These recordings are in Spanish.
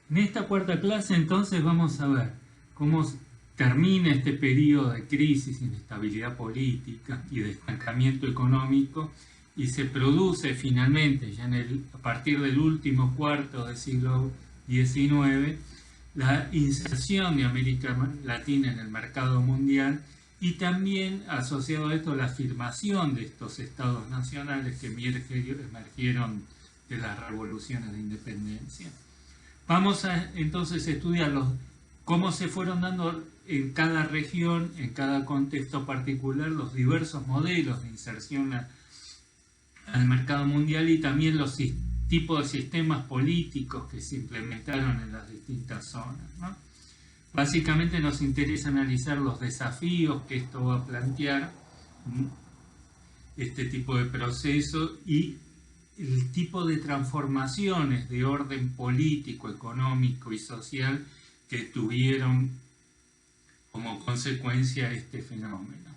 En esta cuarta clase entonces vamos a ver cómo termina este periodo de crisis, inestabilidad política y de estancamiento económico y se produce finalmente, ya a partir del último cuarto del siglo XIX, la inserción de América Latina en el mercado mundial y también asociado a esto la afirmación de estos estados nacionales que emergieron de las revoluciones de independencia. Vamos a entonces estudiar cómo se fueron dando en cada región, en cada contexto particular, los diversos modelos de inserción al mercado mundial y también los tipos de sistemas políticos que se implementaron en las distintas zonas, ¿no? Básicamente nos interesa analizar los desafíos que esto va a plantear, este tipo de proceso y el tipo de transformaciones de orden político, económico y social que tuvieron como consecuencia este fenómeno.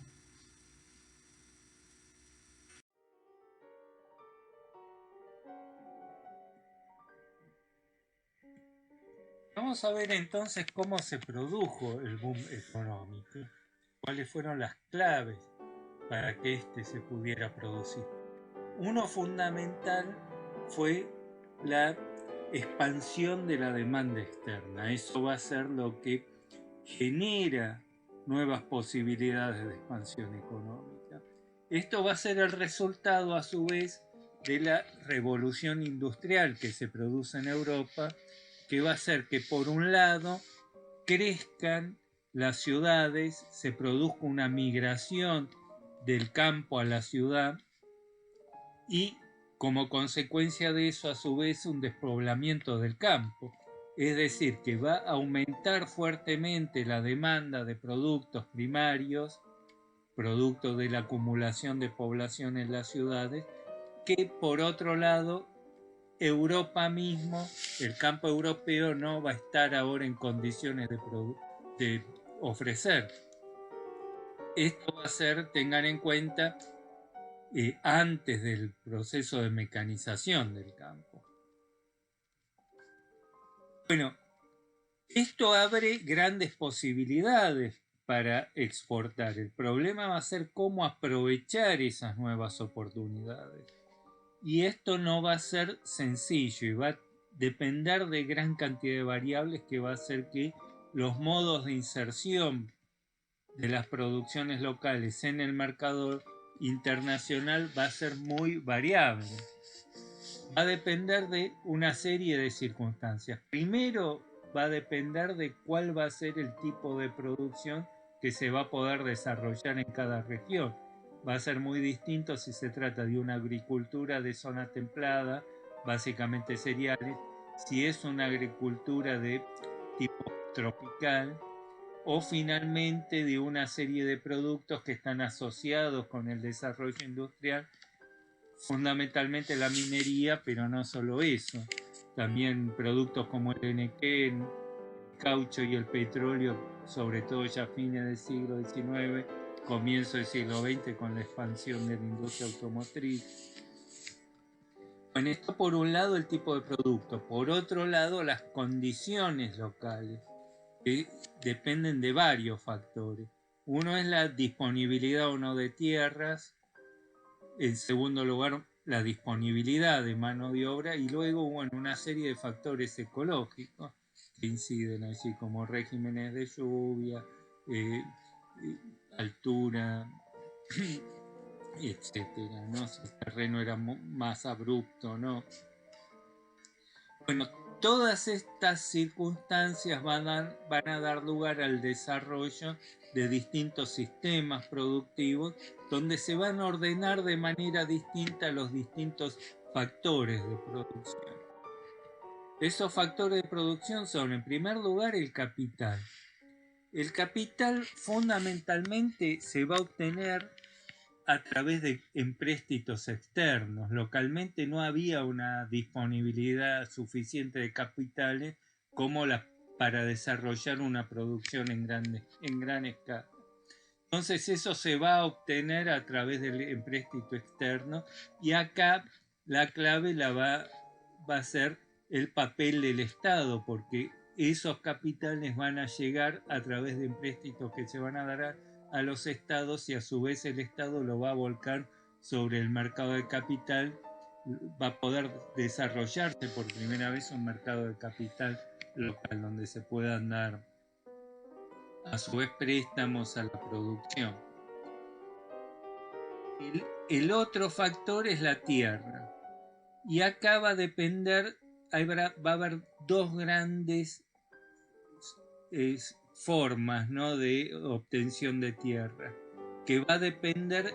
Vamos a ver entonces cómo se produjo el boom económico, cuáles fueron las claves para que este se pudiera producir. Uno fundamental fue la expansión de la demanda externa. Eso va a ser lo que genera nuevas posibilidades de expansión económica. Esto va a ser el resultado, a su vez, de la revolución industrial que se produce en Europa, que va a hacer que, por un lado, crezcan las ciudades, se produzca una migración del campo a la ciudad y, como consecuencia de eso, a su vez, un despoblamiento del campo. Es decir, que va a aumentar fuertemente la demanda de productos primarios, producto de la acumulación de población en las ciudades, que por otro lado, Europa mismo, el campo europeo no va a estar ahora en condiciones de ofrecer. Esto va a ser, tengan en cuenta, antes del proceso de mecanización del campo. Bueno, esto abre grandes posibilidades para exportar. El problema va a ser cómo aprovechar esas nuevas oportunidades. Y esto no va a ser sencillo y va a depender de gran cantidad de variables que va a hacer que los modos de inserción de las producciones locales en el mercado internacional va a ser muy variable. Va a depender de una serie de circunstancias. Primero, va a depender de cuál va a ser el tipo de producción que se va a poder desarrollar en cada región. Va a ser muy distinto si se trata de una agricultura de zona templada, básicamente cereales, si es una agricultura de tipo tropical, o finalmente de una serie de productos que están asociados con el desarrollo industrial, fundamentalmente la minería, pero no solo eso, también productos como el NQ, el caucho y el petróleo, sobre todo ya a fines del siglo XIX, comienzo del siglo XX con la expansión de la industria automotriz. En esto, por un lado, el tipo de producto, por otro lado, las condiciones locales, que dependen de varios factores. Uno es la disponibilidad o no de tierras, en segundo lugar, la disponibilidad de mano de obra y luego, bueno, una serie de factores ecológicos que inciden allí, como regímenes de lluvia, altura, etcétera, ¿no? Si el terreno era más abrupto, ¿no? Bueno, todas estas circunstancias van a dar lugar al desarrollo de distintos sistemas productivos donde se van a ordenar de manera distinta los distintos factores de producción. Esos factores de producción son, en primer lugar, el capital. El capital fundamentalmente se va a obtener a través de empréstitos externos. Localmente no había una disponibilidad suficiente de capitales como para desarrollar una producción en gran escala. Entonces eso se va a obtener a través del empréstito externo y acá la clave va a ser el papel del Estado, porque esos capitales van a llegar a través de empréstitos que se van a dar a los estados, y a su vez el Estado lo va a volcar sobre el mercado de capital. Va a poder desarrollarse por primera vez un mercado de capital local donde se puedan dar a su vez préstamos a la producción. El otro factor es la tierra, y acá va a depender, va a haber dos grandes formas, ¿no?, de obtención de tierra, que va a depender,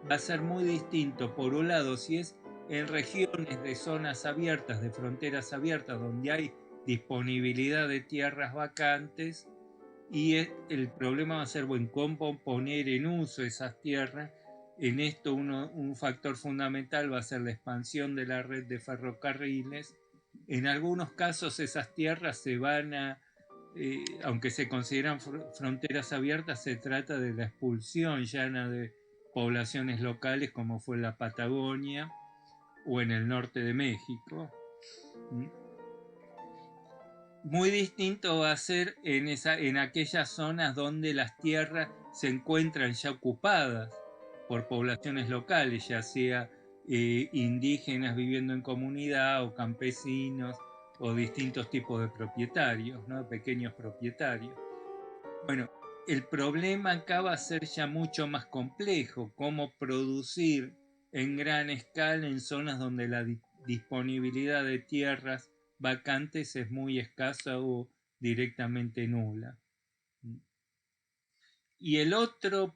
va a ser muy distinto. Por un lado, si es en regiones de zonas abiertas, de fronteras abiertas, donde hay disponibilidad de tierras vacantes, y el problema va a ser, bueno, cómo poner en uso esas tierras. En esto un factor fundamental va a ser la expansión de la red de ferrocarriles. En algunos casos esas tierras se van a, aunque se consideran fronteras abiertas, se trata de la expulsión llana de poblaciones locales, como fue en la Patagonia o en el norte de México. Muy distinto va a ser en aquellas zonas donde las tierras se encuentran ya ocupadas por poblaciones locales, ya sea indígenas viviendo en comunidad, o campesinos, o distintos tipos de propietarios, ¿no?, pequeños propietarios. Bueno, el problema acá va a ser ya mucho más complejo: cómo producir en gran escala en zonas donde la disponibilidad de tierras vacantes es muy escasa o directamente nula. Y el otro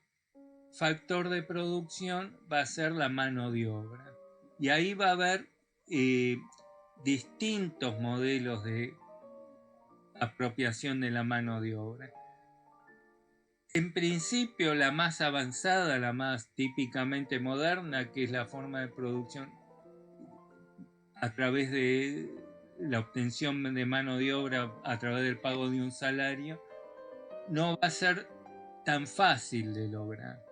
factor de producción va a ser la mano de obra, y ahí va a haber distintos modelos de apropiación de la mano de obra. En principio, la más avanzada, la más típicamente moderna, que es la forma de producción a través de la obtención de mano de obra a través del pago de un salario, no va a ser tan fácil de lograr.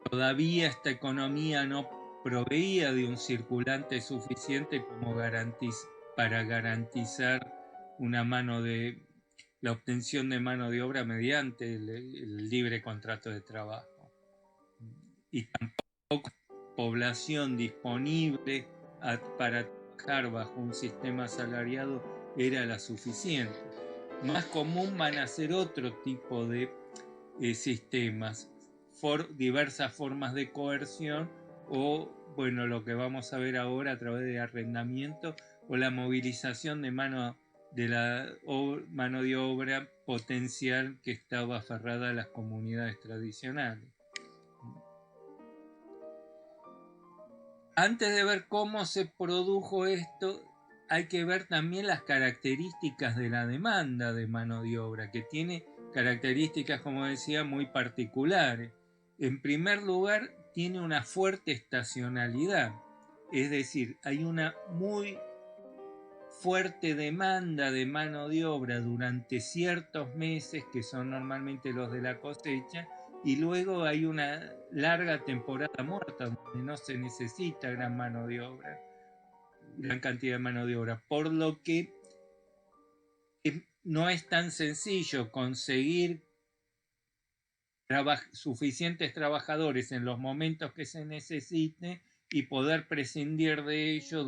Todavía esta economía no proveía de un circulante suficiente como para garantizar la obtención de mano de obra mediante el libre contrato de trabajo. Y tampoco población disponible para trabajar bajo un sistema asalariado era la suficiente. Más común van a ser otro tipo de sistemas, diversas formas de coerción, o, bueno, lo que vamos a ver ahora a través de arrendamiento, o la movilización de mano de obra potencial que estaba aferrada a las comunidades tradicionales. Antes de ver cómo se produjo esto, hay que ver también las características de la demanda de mano de obra, que tiene características, como decía, muy particulares. En primer lugar, tiene una fuerte estacionalidad, es decir, hay una muy fuerte demanda de mano de obra durante ciertos meses, que son normalmente los de la cosecha, y luego hay una larga temporada muerta donde no se necesita gran cantidad de mano de obra, por lo que no es tan sencillo conseguir suficientes trabajadores en los momentos que se necesite y poder prescindir de ello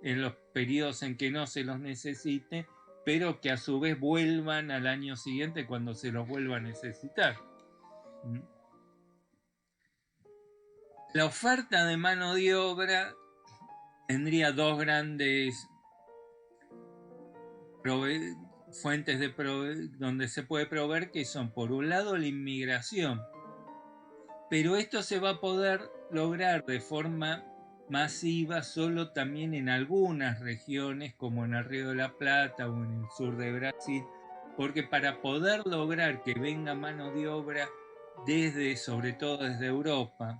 en los periodos en que no se los necesite, pero que a su vez vuelvan al año siguiente cuando se los vuelva a necesitar. La oferta de mano de obra tendría dos grandes fuentes donde se puede proveer, que son, por un lado, la inmigración, pero esto se va a poder lograr de forma masiva solo también en algunas regiones, como en el Río de la Plata o en el sur de Brasil, porque para poder lograr que venga mano de obra sobre todo desde Europa,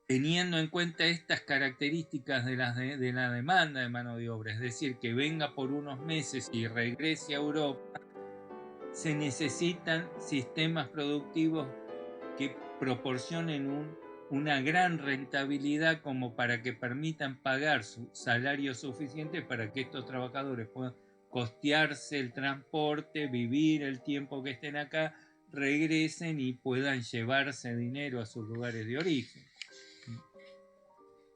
teniendo en cuenta estas características de la demanda de mano de obra, es decir, que venga por unos meses y regrese a Europa, se necesitan sistemas productivos que proporcionen un una gran rentabilidad como para que permitan pagar su salario suficiente para que estos trabajadores puedan costearse el transporte, vivir el tiempo que estén acá, regresen y puedan llevarse dinero a sus lugares de origen.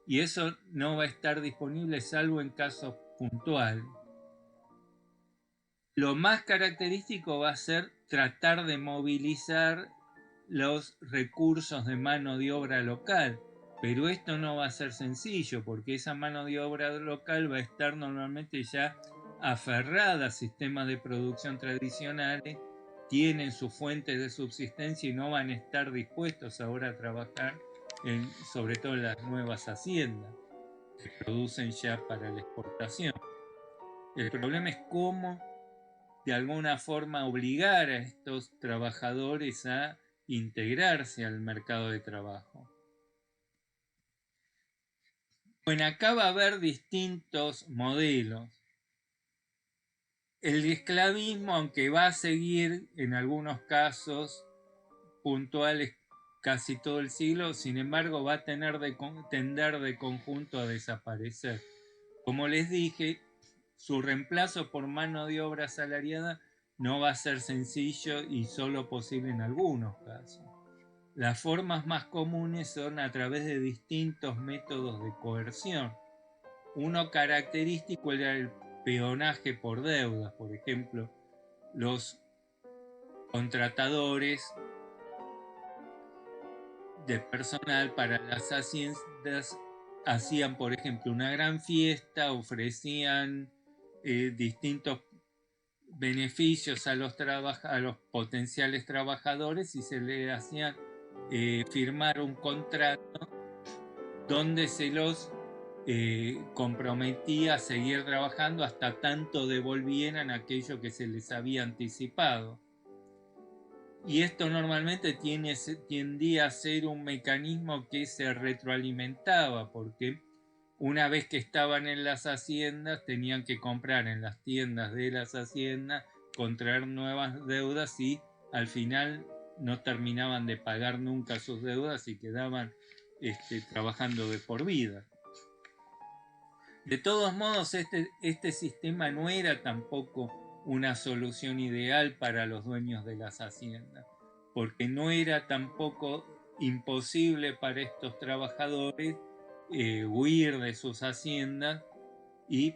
Y eso no va a estar disponible salvo en casos puntuales. Lo más característico va a ser tratar de movilizar los recursos de mano de obra local, pero esto no va a ser sencillo porque esa mano de obra local va a estar normalmente ya aferrada a sistemas de producción tradicionales, tienen sus fuentes de subsistencia y no van a estar dispuestos ahora a trabajar sobre todo en las nuevas haciendas que producen ya para la exportación. El problema es cómo de alguna forma obligar a estos trabajadores a integrarse al mercado de trabajo. Bueno, acá va a haber distintos modelos. El esclavismo, aunque va a seguir en algunos casos puntuales casi todo el siglo, sin embargo va a tender de conjunto a desaparecer. Como les dije, su reemplazo por mano de obra asalariada no va a ser sencillo y solo posible en algunos casos. Las formas más comunes son a través de distintos métodos de coerción. Uno característico era el peonaje por deudas, por ejemplo, los contratadores de personal para las haciendas hacían, por ejemplo, una gran fiesta, ofrecían distintos beneficios a los potenciales trabajadores y se les hacía firmar un contrato donde se los comprometía a seguir trabajando hasta tanto devolvieran aquello que se les había anticipado. Y esto normalmente tendía a ser un mecanismo que se retroalimentaba, porque una vez que estaban en las haciendas tenían que comprar en las tiendas de las haciendas, contraer nuevas deudas y al final no terminaban de pagar nunca sus deudas y quedaban trabajando de por vida. De todos modos, este sistema no era tampoco una solución ideal para los dueños de las haciendas, porque no era tampoco imposible para estos trabajadores huir de sus haciendas y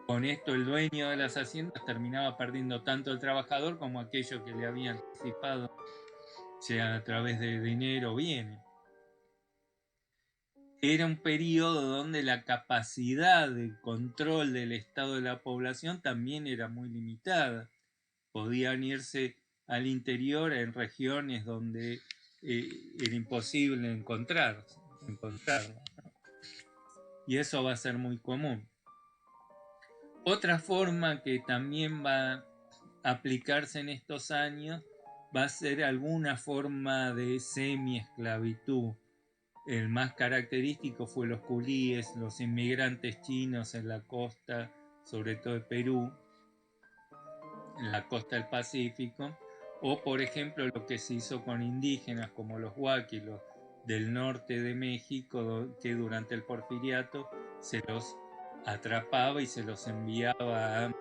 con esto el dueño de las haciendas terminaba perdiendo tanto el trabajador como aquello que le había anticipado, sea a través de dinero o bienes. Era un periodo donde la capacidad de control del estado de la población también era muy limitada. Podían irse al interior en regiones donde era imposible encontrarlo. Y eso va a ser muy común. Otra forma que también va a aplicarse en estos años va a ser alguna forma de semi-esclavitud. El más característico fue los culíes, los inmigrantes chinos en la costa, sobre todo de Perú, en la costa del Pacífico, o por ejemplo lo que se hizo con indígenas como los huaquis del norte de México, que durante el porfiriato se los atrapaba y se los enviaba a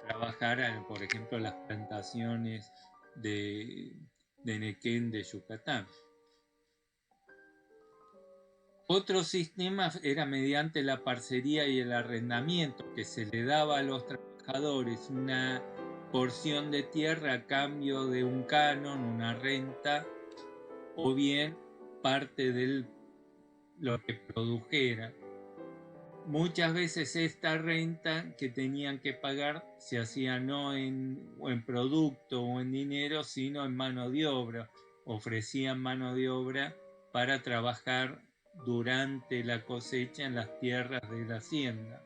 trabajar, por ejemplo, las plantaciones de Nequén de Yucatán. Otro sistema era mediante la parcería y el arrendamiento, que se le daba a los trabajadores una porción de tierra a cambio de un canon, una renta, o bien parte de lo que produjera. Muchas veces esta renta que tenían que pagar se hacía no en producto o en dinero, sino en mano de obra. Ofrecían mano de obra para trabajar durante la cosecha en las tierras de la hacienda.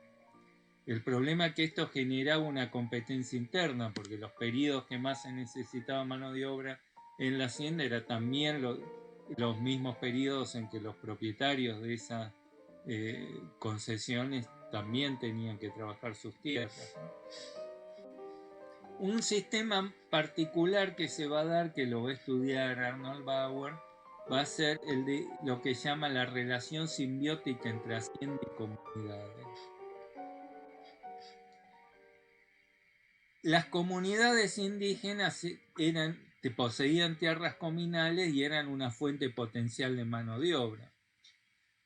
El problema es que esto generaba una competencia interna, porque los periodos que más se necesitaba mano de obra en la hacienda eran también los mismos periodos en que los propietarios de esas concesiones también tenían que trabajar sus tierras. Un sistema particular que se va a dar, que lo va a estudiar Arnold Bauer, va a ser el de lo que llama la relación simbiótica entre hacienda y comunidades. Las comunidades indígenas poseían tierras comunales y eran una fuente potencial de mano de obra.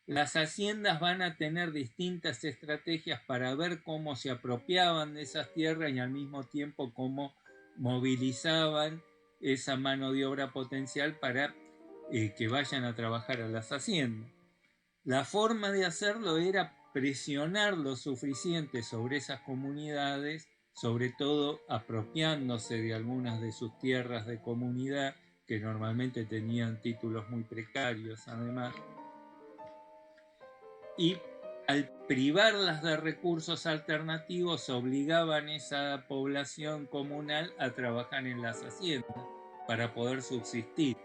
Las haciendas van a tener distintas estrategias para ver cómo se apropiaban de esas tierras y al mismo tiempo cómo movilizaban esa mano de obra potencial para que vayan a trabajar a las haciendas. La forma de hacerlo era presionar lo suficiente sobre esas comunidades, sobre todo apropiándose de algunas de sus tierras de comunidad, que normalmente tenían títulos muy precarios además, y al privarlas de recursos alternativos obligaban a esa población comunal a trabajar en las haciendas para poder subsistir.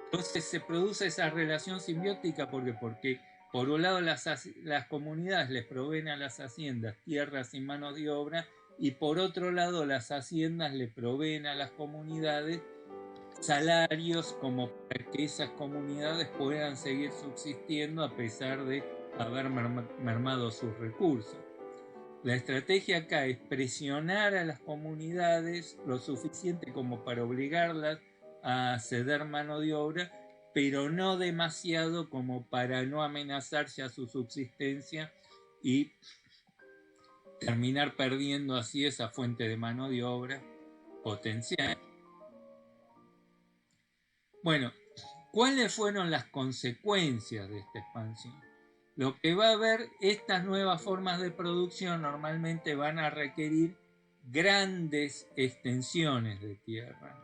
Entonces se produce esa relación simbiótica porque por un lado las comunidades les proveen a las haciendas tierras y manos de obra, y por otro lado las haciendas le proveen a las comunidades salarios como para que esas comunidades puedan seguir subsistiendo a pesar de haber mermado sus recursos. La estrategia acá es presionar a las comunidades lo suficiente como para obligarlas a ceder mano de obra, pero no demasiado como para no amenazar ya su subsistencia y terminar perdiendo así esa fuente de mano de obra potencial. Bueno, ¿cuáles fueron las consecuencias de esta expansión? Lo que va a haber, estas nuevas formas de producción normalmente van a requerir grandes extensiones de tierra.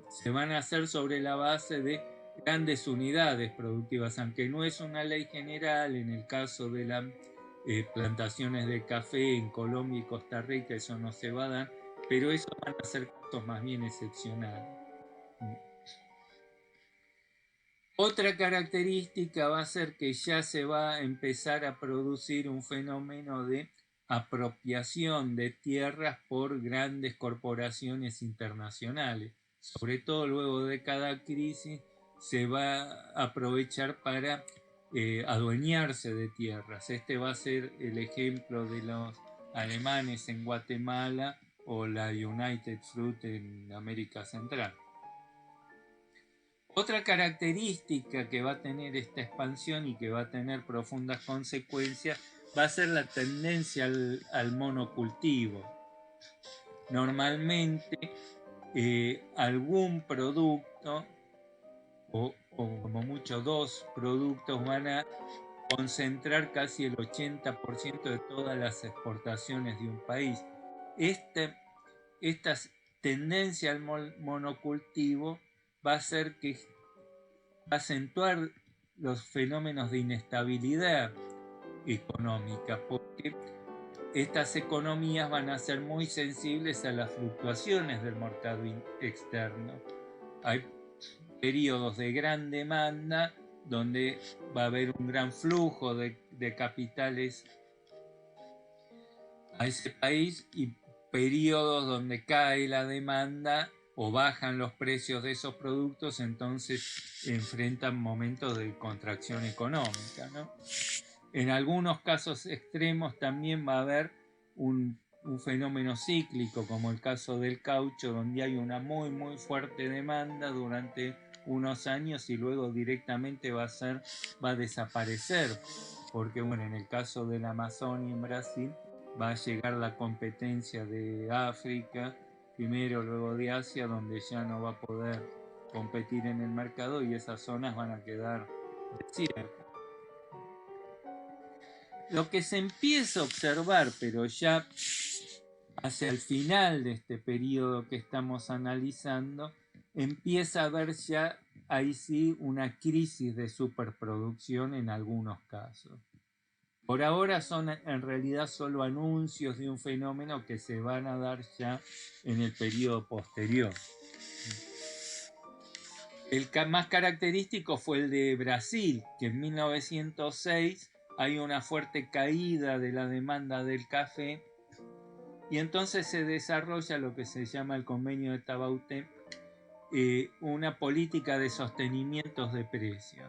Se van a hacer sobre la base de grandes unidades productivas, aunque no es una ley general. En el caso de las plantaciones de café en Colombia y Costa Rica eso no se va a dar, pero eso van a ser casos más bien excepcionales. Otra característica va a ser que ya se va a empezar a producir un fenómeno de apropiación de tierras por grandes corporaciones internacionales. Sobre todo luego de cada crisis se va a aprovechar para adueñarse de tierras. Este va a ser el ejemplo de los alemanes en Guatemala o la United Fruit en América Central. Otra característica que va a tener esta expansión y que va a tener profundas consecuencias va a ser la tendencia al monocultivo. Normalmente algún producto o como mucho dos productos van a concentrar casi el 80% de todas las exportaciones de un país. Esta tendencia al monocultivo va a hacer que va a acentuar los fenómenos de inestabilidad económica, porque estas economías van a ser muy sensibles a las fluctuaciones del mercado externo. Hay periodos de gran demanda donde va a haber un gran flujo de capitales a ese país, y periodos donde cae la demanda o bajan los precios de esos productos, entonces enfrentan momentos de contracción económica, ¿no? En algunos casos extremos también va a haber un fenómeno cíclico, como el caso del caucho, donde hay una muy fuerte demanda durante unos años y luego directamente va a desaparecer, porque bueno, en el caso del Amazonia en Brasil va a llegar la competencia de África primero, luego de Asia, donde ya no va a poder competir en el mercado y esas zonas van a quedar desiertas. Lo que se empieza a observar, pero ya hacia el final de este periodo que estamos analizando, empieza a haber ya ahí sí una crisis de superproducción en algunos casos. Por ahora son en realidad solo anuncios de un fenómeno que se van a dar ya en el periodo posterior. El más característico fue el de Brasil, que en 1906 hay una fuerte caída de la demanda del café y entonces se desarrolla lo que se llama el Convenio de Taubaté, una política de sostenimientos de precios.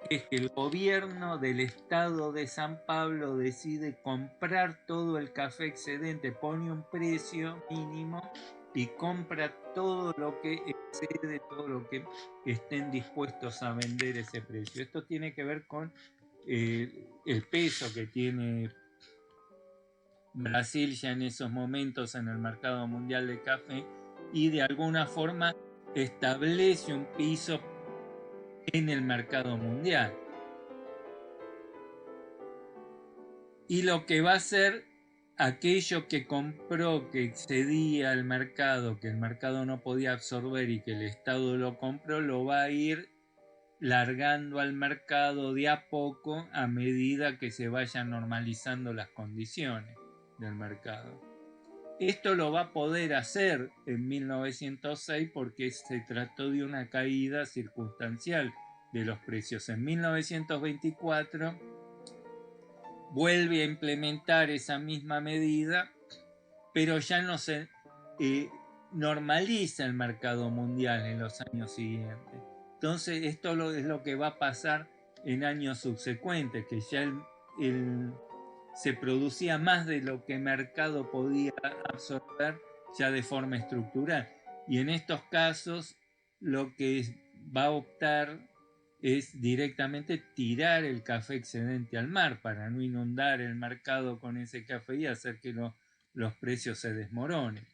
Es que el gobierno del estado de San Pablo decide comprar todo el café excedente, pone un precio mínimo y compra todo lo que excede, todo lo que estén dispuestos a vender ese precio. Esto tiene que ver con el peso que tiene Brasil ya en esos momentos en el mercado mundial de café, y de alguna forma establece un piso en el mercado mundial. Y lo que va a hacer aquello que compró, que excedía el mercado, que el mercado no podía absorber y que el Estado lo compró, lo va a ir largando al mercado de a poco a medida que se vayan normalizando las condiciones del mercado. Esto lo va a poder hacer en 1906 porque se trató de una caída circunstancial de los precios. En 1924 vuelve a implementar esa misma medida, pero ya no se normaliza el mercado mundial en los años siguientes. Entonces esto es lo que va a pasar en años subsecuentes, que ya se producía más de lo que el mercado podía absorber ya de forma estructural. Y en estos casos lo que va a optar es directamente tirar el café excedente al mar para no inundar el mercado con ese café y hacer que los precios se desmoronen.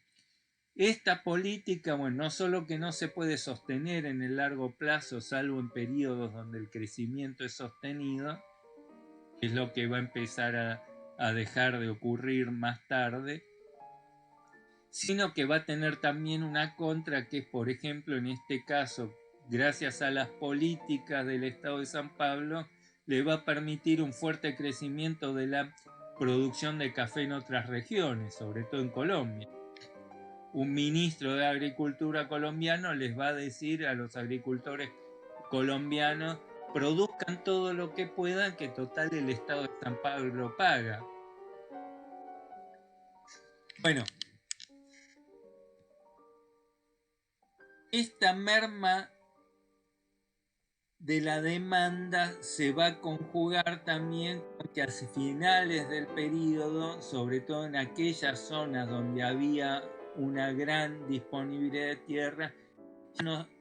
Esta política, bueno, no solo que no se puede sostener en el largo plazo, salvo en periodos donde el crecimiento es sostenido, que es lo que va a empezar a dejar de ocurrir más tarde, sino que va a tener también una contra que, por ejemplo, en este caso, gracias a las políticas del Estado de San Pablo, le va a permitir un fuerte crecimiento de la producción de café en otras regiones, sobre todo en Colombia. Un ministro de Agricultura colombiano les va a decir a los agricultores colombianos: produzcan todo lo que puedan, que total el Estado de San Pablo paga. Bueno, esta merma de la demanda se va a conjugar también con que hacia finales del periodo, sobre todo en aquellas zonas donde había una gran disponibilidad de tierra,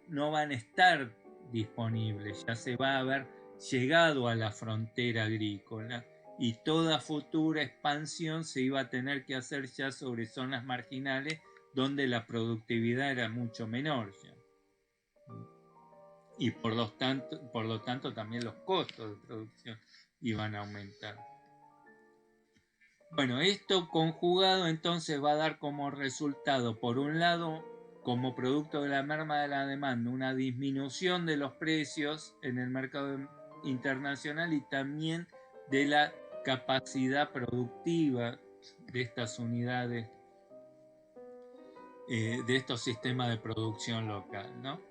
no van a estar disponibles, ya se va a haber llegado a la frontera agrícola y toda futura expansión se iba a tener que hacer ya sobre zonas marginales donde la productividad era mucho menor ya. Y por lo tanto también los costos de producción iban a aumentar. Bueno, esto conjugado entonces va a dar como resultado, por un lado, como producto de la merma de la demanda, una disminución de los precios en el mercado internacional y también de la capacidad productiva de estas unidades, de estos sistemas de producción local, ¿no?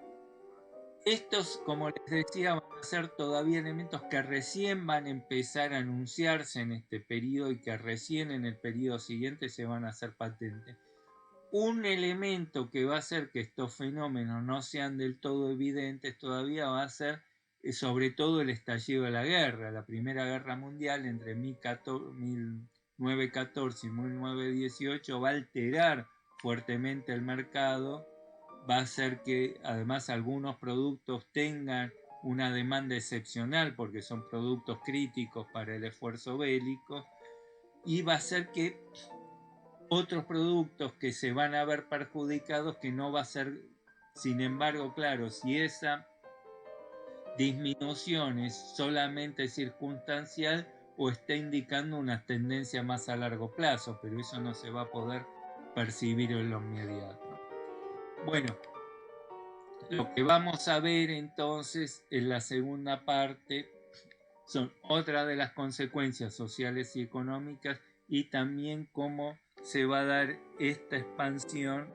Estos, como les decía, van a ser todavía elementos que recién van a empezar a anunciarse en este periodo y que recién en el periodo siguiente se van a hacer patentes. Un elemento que va a hacer que estos fenómenos no sean del todo evidentes todavía va a ser sobre todo el estallido de la guerra, la Primera Guerra Mundial entre 1914 y 1918 va a alterar fuertemente el mercado, va a hacer que además algunos productos tengan una demanda excepcional porque son productos críticos para el esfuerzo bélico, y va a hacer que otros productos que se van a ver perjudicados, que no va a ser, sin embargo, claro, si esa disminución es solamente circunstancial o está indicando una tendencia más a largo plazo, pero eso no se va a poder percibir en lo inmediato. Bueno, lo que vamos a ver entonces en la segunda parte son otra de las consecuencias sociales y económicas, y también cómo se va a dar esta expansión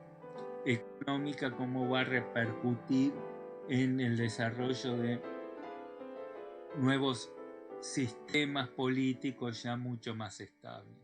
económica, cómo va a repercutir en el desarrollo de nuevos sistemas políticos ya mucho más estables.